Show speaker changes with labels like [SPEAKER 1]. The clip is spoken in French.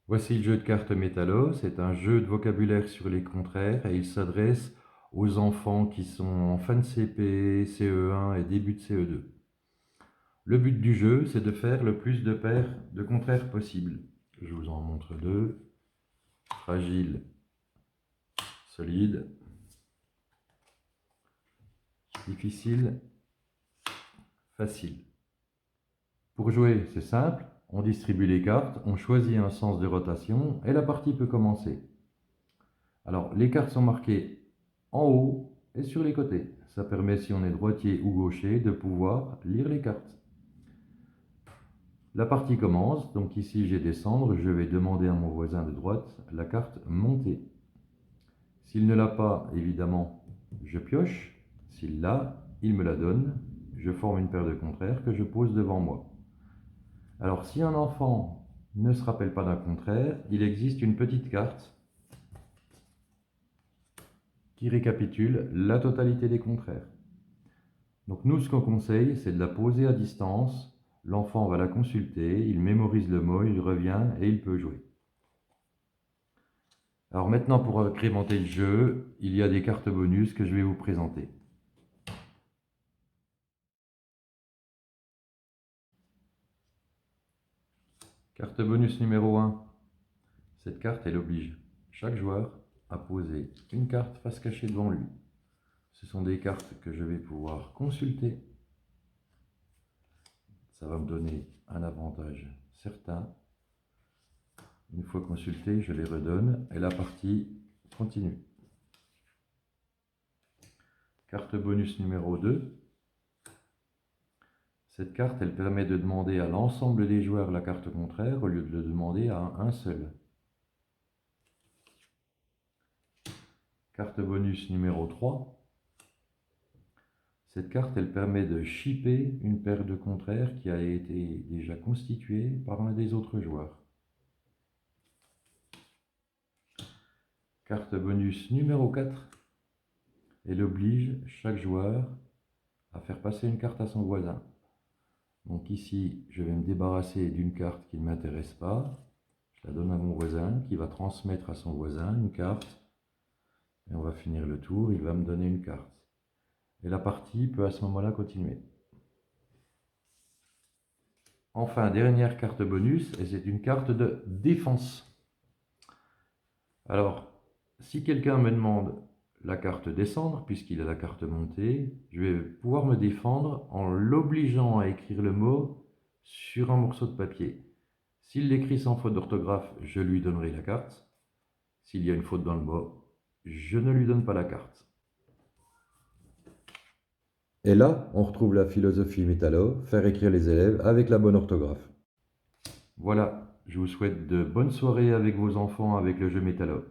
[SPEAKER 1] Voici le jeu de cartes Métallo. C'est un jeu de vocabulaire sur les contraires et il s'adresse aux enfants qui sont en fin de CP, CE1 et début de CE2. Le but du jeu, c'est de faire le plus de paires de contraires possible. Je vous en montre deux. Fragile, solide, difficile, facile. Pour jouer, c'est simple. On distribue les cartes, on choisit un sens de rotation et la partie peut commencer. Alors, les cartes sont marquées en haut et sur les côtés. Ça permet, si on est droitier ou gaucher, de pouvoir lire les cartes. La partie commence, donc ici j'ai descendre, je vais demander à mon voisin de droite la carte montée. S'il ne l'a pas, évidemment, je pioche. S'il l'a, il me la donne. Je forme une paire de contraires que je pose devant moi. Alors, si un enfant ne se rappelle pas d'un contraire, il existe une petite carte qui récapitule la totalité des contraires. Donc nous, ce qu'on conseille, c'est de la poser à distance. L'enfant va la consulter, il mémorise le mot, il revient et il peut jouer. Alors maintenant, pour agrémenter le jeu, il y a des cartes bonus que je vais vous présenter. Carte bonus numéro 1. Cette carte, elle oblige chaque joueur à poser une carte face cachée devant lui. Ce sont des cartes que je vais pouvoir consulter. Ça va me donner un avantage certain. Une fois consulté, je les redonne et la partie continue. Carte bonus numéro 2. Cette carte, elle permet de demander à l'ensemble des joueurs la carte contraire au lieu de le demander à un seul. Carte bonus numéro 3. Cette carte, elle permet de shipper une paire de contraires qui a été déjà constituée par un des autres joueurs. Carte bonus numéro 4. Elle oblige chaque joueur à faire passer une carte à son voisin. Donc ici, je vais me débarrasser d'une carte qui ne m'intéresse pas. Je la donne à mon voisin qui va transmettre à son voisin une carte. Et on va finir le tour, il va me donner une carte. Et la partie peut à ce moment-là continuer. Enfin, dernière carte bonus, et c'est une carte de défense. Alors, si quelqu'un me demande la carte descendre, puisqu'il a la carte montée, je vais pouvoir me défendre en l'obligeant à écrire le mot sur un morceau de papier. S'il l'écrit sans faute d'orthographe, je lui donnerai la carte. S'il y a une faute dans le mot, je ne lui donne pas la carte. Et là, on retrouve la philosophie Métallo, faire écrire les élèves avec la bonne orthographe. Voilà, je vous souhaite de bonnes soirées avec vos enfants avec le jeu Métallo.